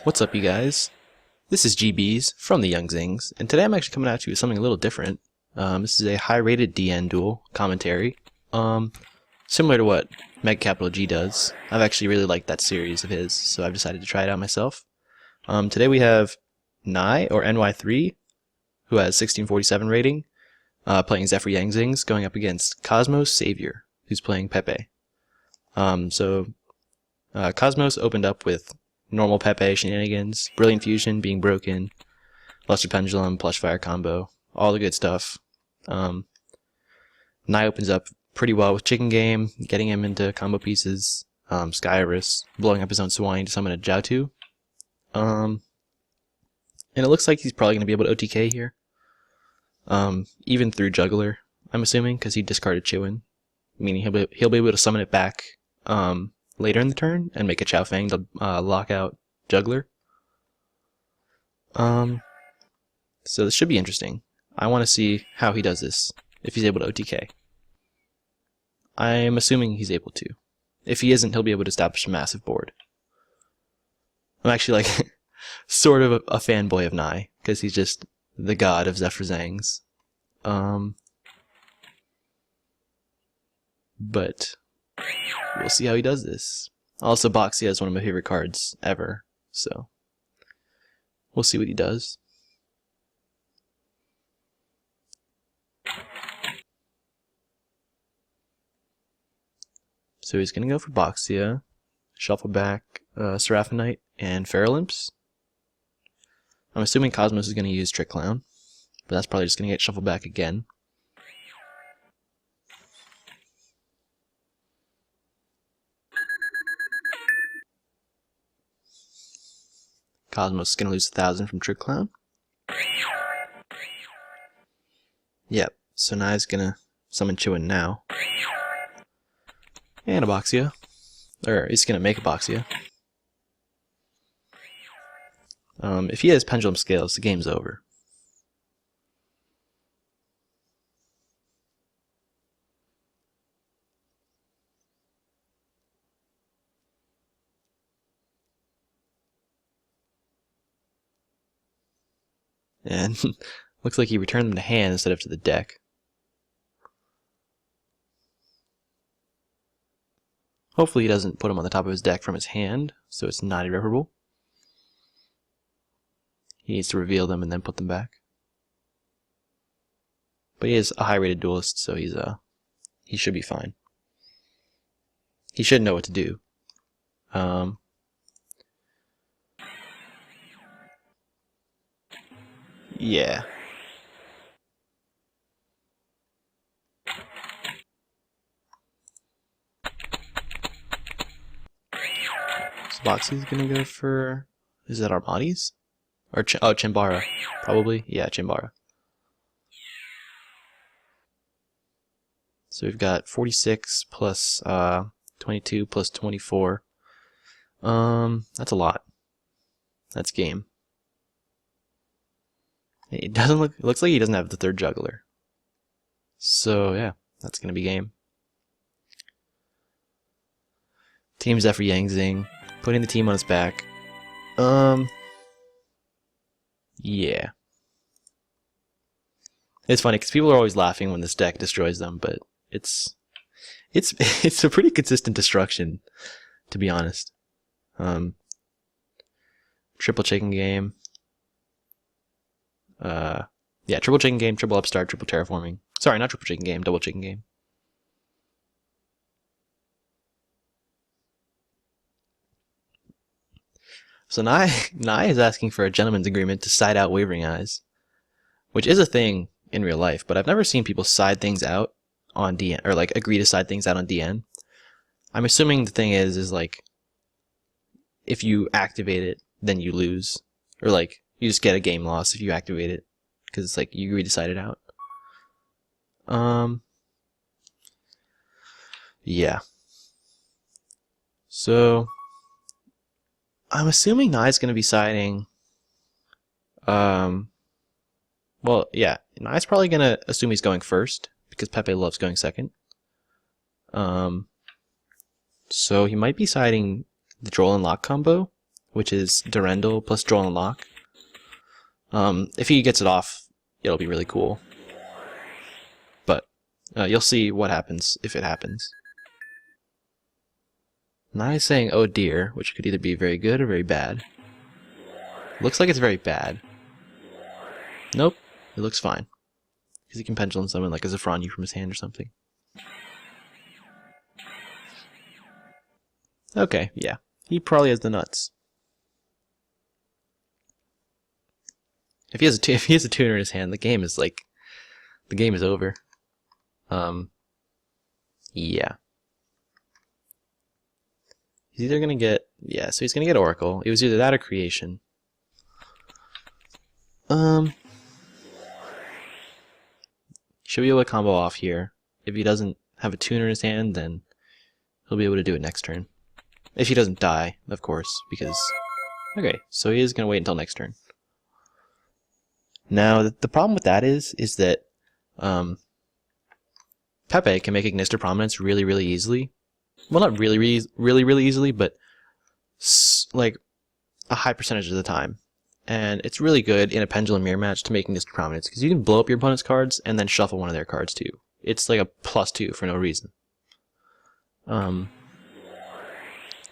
What's up, you guys? This is Gbeez from the Young Zings, and today I'm actually coming at you with something a little different. This is a high-rated DN duel commentary, similar to what Meg_G does. I've actually really liked that series of his, so I've decided to try it out myself. Today we have Nye, or NY3, who has 1647 rating, playing Zefra Zings, going up against Cosmos Savior, who's playing PePe. Cosmos opened up with normal PePe shenanigans, Brilliant Fusion being broken, Luster Pendulum, Plush Fire combo, all the good stuff. Nye opens up pretty well with Chicken Game, getting him into combo pieces, Sky Iris, blowing up his own Swine to summon a Jiaotu. And it looks like he's probably going to be able to OTK here. Even through Juggler, I'm assuming, because he discarded Chiwin, meaning he'll be able to summon it back later in the turn and make a Chao Fang to lock out Juggler. So this should be interesting. I want to see how he does this, if he's able to OTK. I'm assuming he's able to. If he isn't, he'll be able to establish a massive board. I'm actually like sort of a fanboy of Nye, because he's just the god of Zefra Zings. But we'll see how he does this. Also, Boxia is one of my favorite cards ever, so we'll see what he does. So he's going to go for Boxia, shuffle back Seraphonite and Ferrolimps. I'm assuming Cosmos is going to use Trick Clown, but that's probably just going to get shuffled back again. Cosmos is going to lose 1,000 from Trick Clown. Yep, so Nye's going to summon Chiwin now. And a Boxia. Or, he's going to make a Boxia. If he has Pendulum Scales, the game's over. And looks like he returned them to hand instead of to the deck. Hopefully he doesn't put them on the top of his deck from his hand, so it's not irreparable. He needs to reveal them and then put them back. But he is a high-rated duelist, so he should be fine. He should know what to do. Yeah. So Boxy's gonna go for... is that Armades? Or Chimbara. Probably. Yeah, Chimbara. So we've got 46 plus 22 plus 24. That's a lot. That's game. It doesn't look. It looks like he doesn't have the third Juggler. So yeah, that's gonna be game. Team Zefra Zing, putting the team on his back. Yeah. It's funny because people are always laughing when this deck destroys them, but it's a pretty consistent destruction, to be honest. Triple Chicken Game. Yeah, Triple Chicken Game, Triple Upstart, Triple Terraforming. Sorry, not Triple Chicken Game, Double Chicken Game. So Nye is asking for a gentleman's agreement to side out Wavering Eyes, which is a thing in real life, but I've never seen people side things out on DN, or like agree to side things out on DN. I'm assuming the thing is like, if you activate it, then you lose, or like you just get a game loss if you activate it, because it's like you agree to side it out. Yeah. So I'm assuming Nye's going to be siding. Well, yeah, Nye's probably going to assume he's going first because PePe loves going second. So he might be siding the Droll and Lock combo, which is Durendal plus Droll and Lock. If he gets it off, it'll be really cool. But you'll see what happens if it happens. Now he's saying, oh dear, which could either be very good or very bad. Looks like it's very bad. Nope, it looks fine. Because he can pendulum summon like a Zefra from his hand or something. Okay, yeah. He probably has the nuts. If he has a tuner in his hand, the game is over. Yeah. He's either gonna get, so he's gonna get Oracle. It was either that or Creation. Should be able to combo off here. If he doesn't have a tuner in his hand, then he'll be able to do it next turn. If he doesn't die, of course, because... Okay, so he is gonna wait until next turn. Now, the problem with that is that PePe can make Ignister Prominence really, really easily. Well, not really easily, but like a high percentage of the time. And it's really good in a Pendulum Mirror match to make Ignister Prominence, because you can blow up your opponent's cards and then shuffle one of their cards too. It's like a +2 for no reason.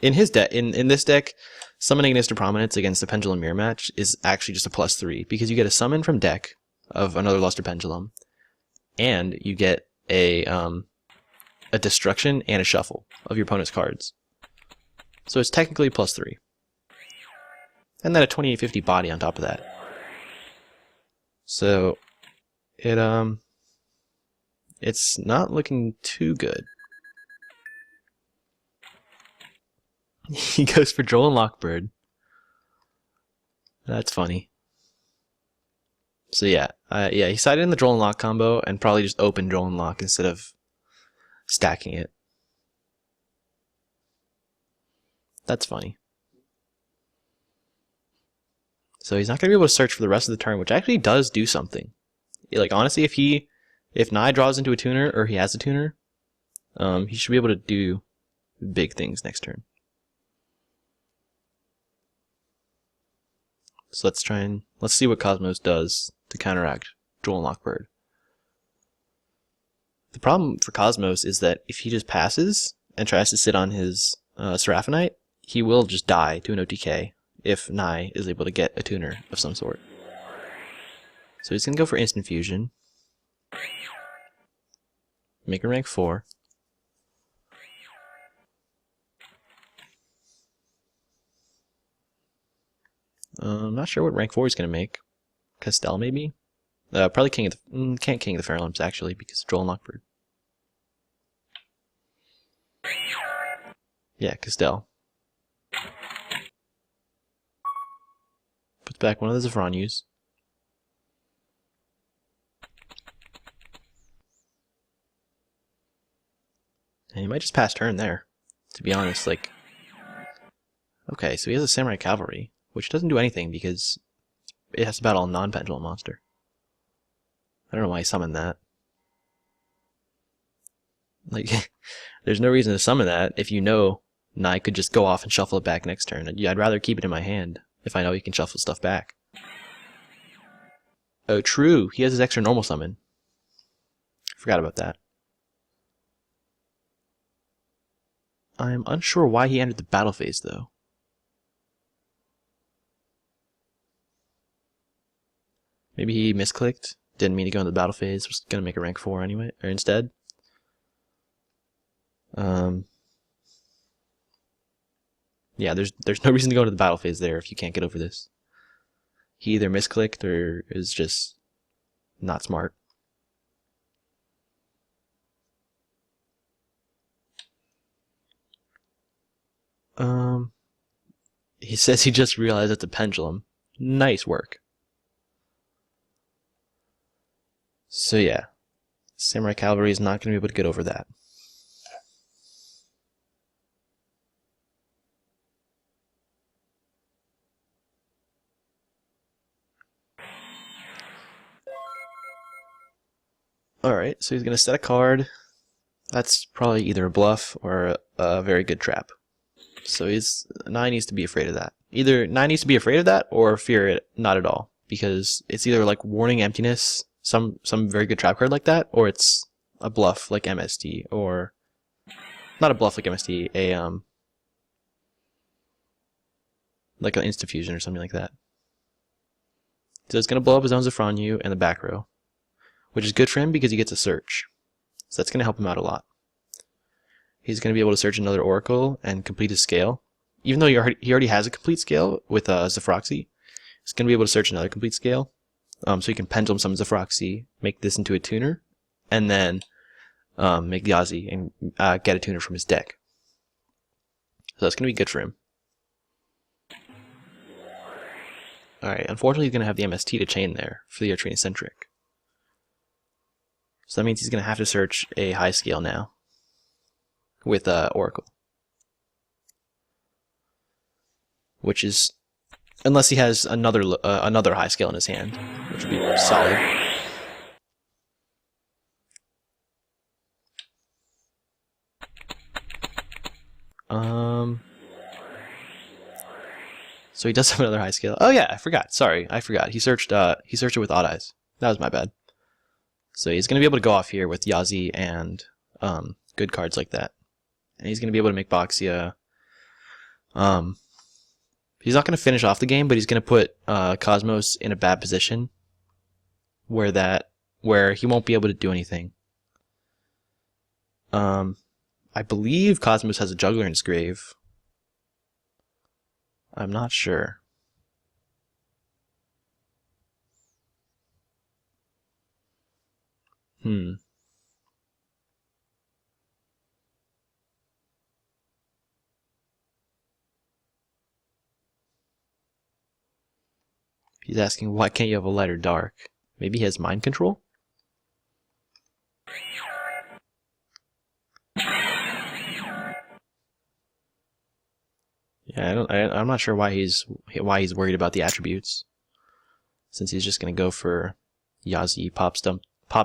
In his deck, in this deck, summoning Ignister Prominence against the Pendulum Mirror match is actually just a +3, because you get a summon from deck of another Luster Pendulum, and you get a destruction and a shuffle of your opponent's cards. So it's technically +3. And then a 2850 body on top of that. So it's not looking too good. He goes for Droll and Lockbird. That's funny. So yeah, he sided in the Droll and Lock combo and probably just opened Droll and Lock instead of stacking it. That's funny. So he's not going to be able to search for the rest of the turn, which actually does do something. Like, honestly, if Nye draws into a tuner, or he has a tuner, he should be able to do big things next turn. So let's see what Cosmos does to counteract Droll and Lockbird. The problem for Cosmos is that if he just passes and tries to sit on his Seraphonite, he will just die to an OTK if Nye is able to get a tuner of some sort. So he's going to go for Instant Fusion. Make a rank 4. I'm not sure what rank 4 he's going to make. Castell, maybe? Probably can't King of the Fairlamps, actually, because of Droll and Lockbird. Yeah, Castell. Puts back one of the Zefranus. And he might just pass turn there, to be honest. Like, okay, so he has a Samurai Cavalry, which doesn't do anything because it has to battle a non-pendulum monster. I don't know why he summoned that. Like, there's no reason to summon that if you know Nye could just go off and shuffle it back next turn. I'd rather keep it in my hand if I know he can shuffle stuff back. Oh, true. He has his extra normal summon. Forgot about that. I'm unsure why he entered the battle phase, though. Maybe he misclicked. Didn't mean to go into the battle phase. Was gonna make a rank 4 anyway, or instead. Yeah, there's no reason to go into the battle phase there if you can't get over this. He either misclicked or is just not smart. He says he just realized it's a pendulum. Nice work. So yeah, Samurai Cavalry is not going to be able to get over that. Alright, so he's going to set a card. That's probably either a bluff or a very good trap. So now he needs to be afraid of that. Either now he needs to be afraid of that or fear it not at all, because it's either like Warning Emptiness, some very good trap card like that, or it's a bluff like MST, or not a bluff like MST, like an Insta Fusion or something like that. So it's gonna blow up his own Zefra on you and the back row, which is good for him because he gets a search. So that's gonna help him out a lot. He's going to be able to search another Oracle and complete his scale. Even though he already has a complete scale with Zefroxy, he's going to be able to search another complete scale. So he can pendulum summon Zefroxy, make this into a tuner, and then make Yazi and get a tuner from his deck. So that's going to be good for him. Alright, unfortunately he's going to have the MST to chain there for the Artrine Eccentric. So that means he's going to have to search a high scale now with Oracle. Which is, unless he has another high scale in his hand, which would be solid. So he does have another high scale. Oh yeah, I forgot. Sorry, I forgot. He searched it with Odd Eyes. That was my bad. So he's gonna be able to go off here with Yazi and good cards like that. And he's gonna be able to make Boxia. He's not gonna finish off the game, but he's gonna put Cosmos in a bad position where he won't be able to do anything. I believe Cosmos has a juggler in his grave. I'm not sure. He's asking, why can't you have a light or dark? Maybe he has mind control? Yeah, I'm not sure why he's worried about the attributes, since he's just gonna go for Yazi, pop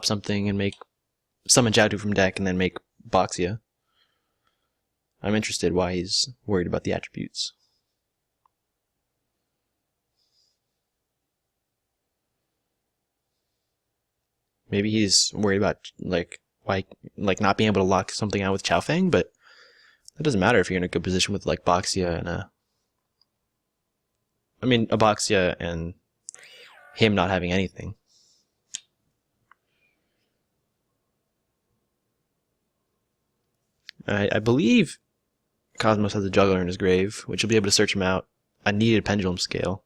something, and make summon Jiaotu from deck, and then make Boxia. I'm interested why he's worried about the attributes. Maybe he's worried about like not being able to lock something out with Chao Feng, but that doesn't matter if you're in a good position with like Boxia and a Boxia and him not having anything. I believe Cosmos has a juggler in his grave, which will be able to search him out. A needed pendulum scale.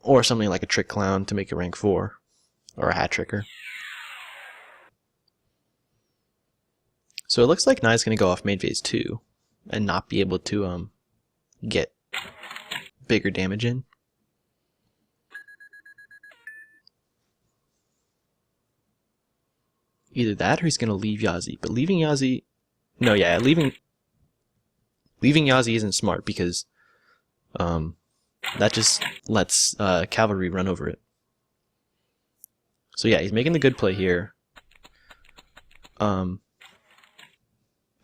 Or something like a trick clown to make it rank 4. Or a hat tricker. So it looks like Nai's going to go off main phase 2 and not be able to get bigger damage in. Either that or he's going to leave Yazi. But leaving Yazi... No, yeah, leaving Yazi isn't smart because that just lets Cavalry run over it. So yeah, he's making the good play here.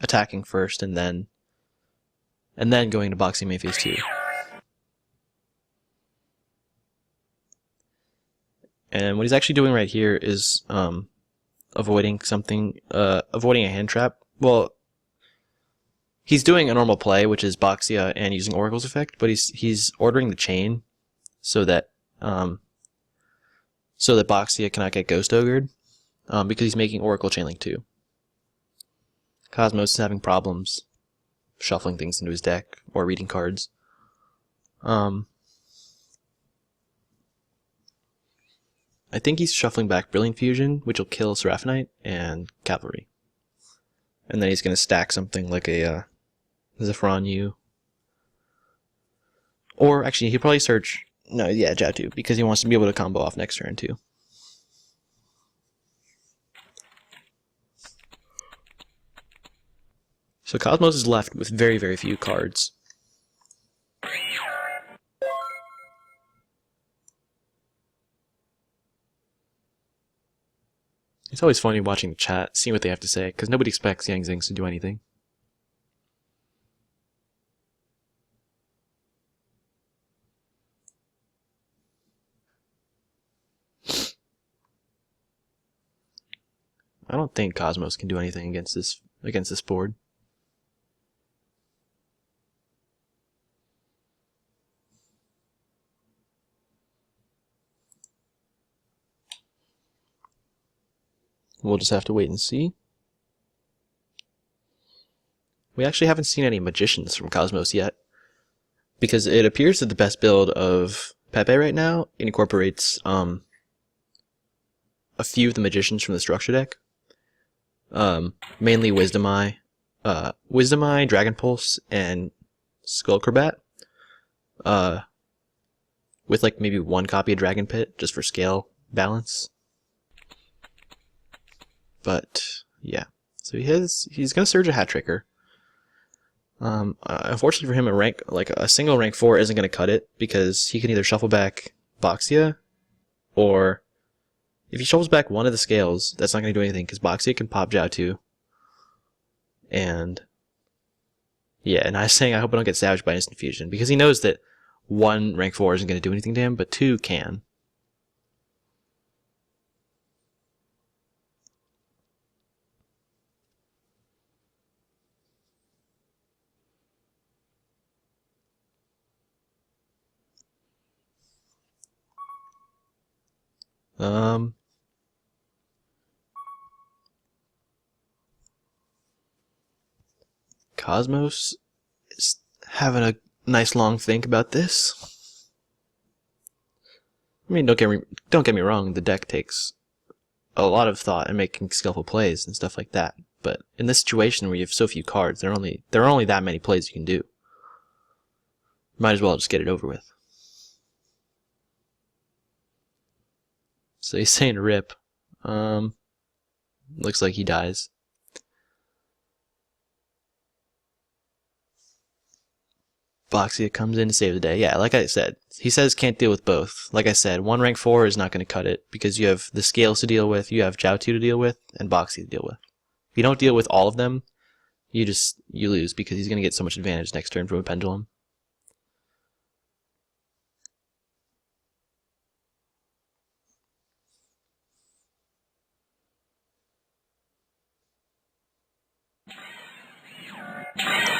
Attacking first and then going to boxing main phase 2. And what he's actually doing right here is avoiding a hand trap. Well, he's doing a normal play, which is Boxia and using Oracle's effect, but he's ordering the chain so that Boxia cannot get Ghost Ogred, because he's making Oracle Chainlink 2. Cosmos is having problems shuffling things into his deck or reading cards. I think he's shuffling back Brilliant Fusion, which will kill Seraphinite and Cavalry. And then he's going to stack something like a Zefra on you. Or actually, he'll probably search... No, yeah, Jiaotu, because he wants to be able to combo off next turn too. So Cosmos is left with very, very few cards. It's always funny watching the chat, seeing what they have to say, because nobody expects Young Zings to do anything. I don't think Cosmos can do anything against this board. We'll just have to wait and see. We actually haven't seen any magicians from Cosmos yet, because it appears that the best build of PePe right now incorporates a few of the magicians from the structure deck. Mainly Wisdom Eye, Dragon Pulse, and Skull Crobat. With like maybe one copy of Dragon Pit just for scale balance. But yeah, so he's gonna Surge a Hat Tricker. Unfortunately for him, a single rank 4 isn't gonna cut it, because he can either shuffle back Boxia, or if he shuffles back one of the scales, that's not gonna do anything because Boxia can pop Jiaotu. And yeah, and I was saying I hope I don't get savaged by Instant Fusion, because he knows that one rank 4 isn't gonna do anything to him, but 2 can. Cosmos is having a nice long think about this. I mean, don't get me wrong, the deck takes a lot of thought in making skillful plays and stuff like that. But in this situation where you have so few cards, there are only that many plays you can do. Might as well just get it over with. So he's saying rip. Looks like he dies. Boxia comes in to save the day. Yeah, like I said, he says can't deal with both. Like I said, one rank 4 is not going to cut it, because you have the scales to deal with, you have Jiaotu to deal with, and Boxia to deal with. If you don't deal with all of them, you lose, because he's going to get so much advantage next turn from a Pendulum.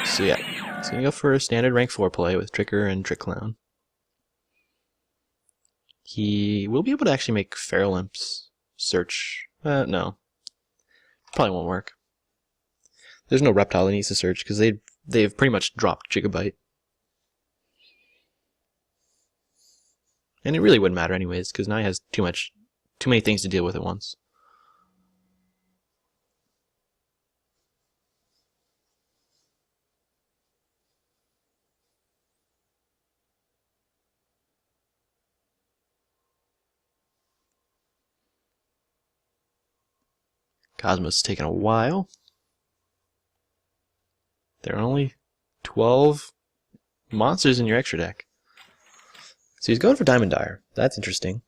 So yeah, he's going to go for a standard rank 4 play with Tricker and Trick Clown. He will be able to actually make Feral Imps search. No. Probably won't work. There's no Reptile that needs to search, because they've pretty much dropped Gigabyte. And it really wouldn't matter anyways, because now he has too many things to deal with at once. Cosmos is taking a while. There are only 12 monsters in your extra deck. So he's going for Diamond Dire. That's interesting.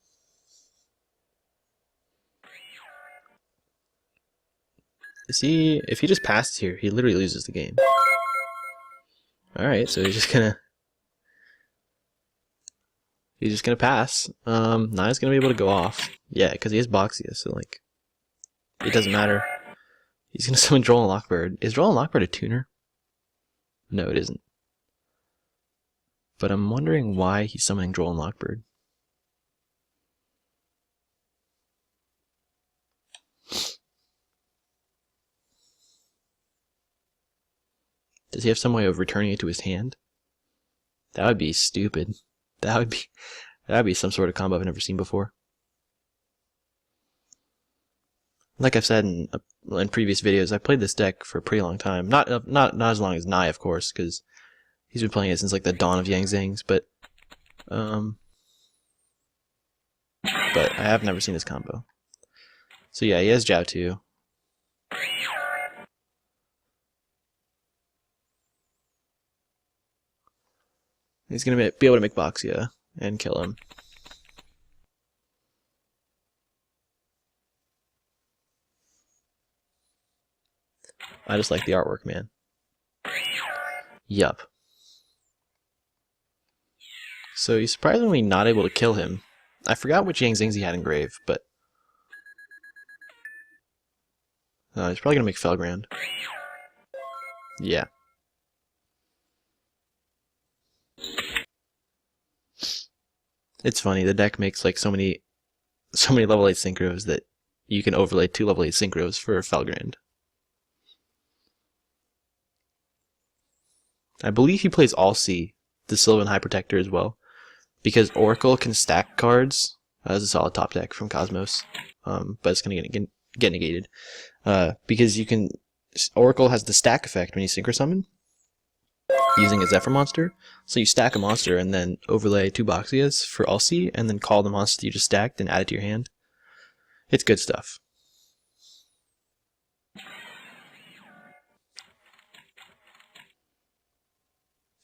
If he just passes here, he literally loses the game. Alright, so he's just gonna pass. Now he's gonna be able to go off. Yeah, because he has Boxia, so like it doesn't matter. He's gonna summon Droll and Lockbird. Is Droll and Lockbird a tuner? No, it isn't. But I'm wondering why he's summoning Droll and Lockbird. Does he have some way of returning it to his hand? That would be stupid. That would be some sort of combo I've never seen before. Like I've said in previous videos, I've played this deck for a pretty long time. Not as long as Nye, of course, because he's been playing it since like the dawn of Zings. But I have never seen this combo. So yeah, he has Jiaotu. He's gonna be able to make Boxia and kill him. I just like the artwork, man. Yup. So he's surprisingly not able to kill him. I forgot which Zings he had in grave, but He's probably gonna make Felgrand. Yeah. It's funny, the deck makes like so many level 8 synchros that you can overlay 2 level 8 synchros for Felgrand. I believe he plays all C, the Sylvan High Protector as well, because Oracle can stack cards. That's a solid top deck from Cosmos, but it's gonna get negated because you can. Oracle has the stack effect when you synchro summon using a Zefra monster. So you stack a monster and then overlay 2 Boxias for all C, and then call the monster you just stacked and add it to your hand. It's good stuff.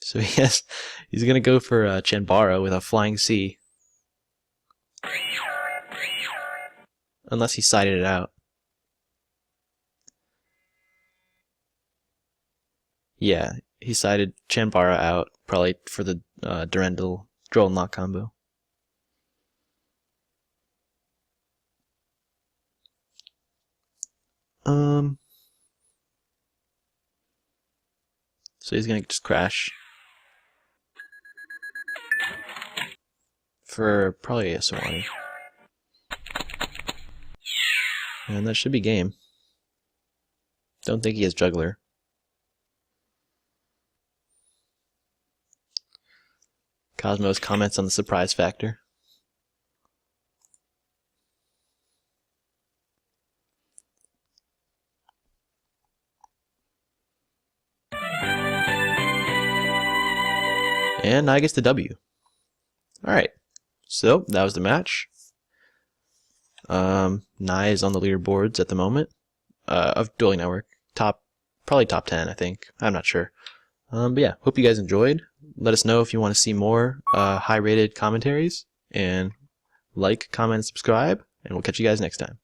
So yes, he's gonna go for Chanbara with a Flying C. Unless he sided it out. Yeah, he sided Chanbara out, probably for the Durendal Droll and Lock combo. So he's gonna just crash. For probably a Sawani. And that should be game. Don't think he has Juggler. Cosmos comments on the surprise factor. And Nye gets the W. Alright, so that was the match. Nye is on the leaderboards at the moment of Dueling Network. Probably top 10, I think. I'm not sure. But yeah, hope you guys enjoyed. Let us know if you want to see more high-rated commentaries. And like, comment, and subscribe. And we'll catch you guys next time.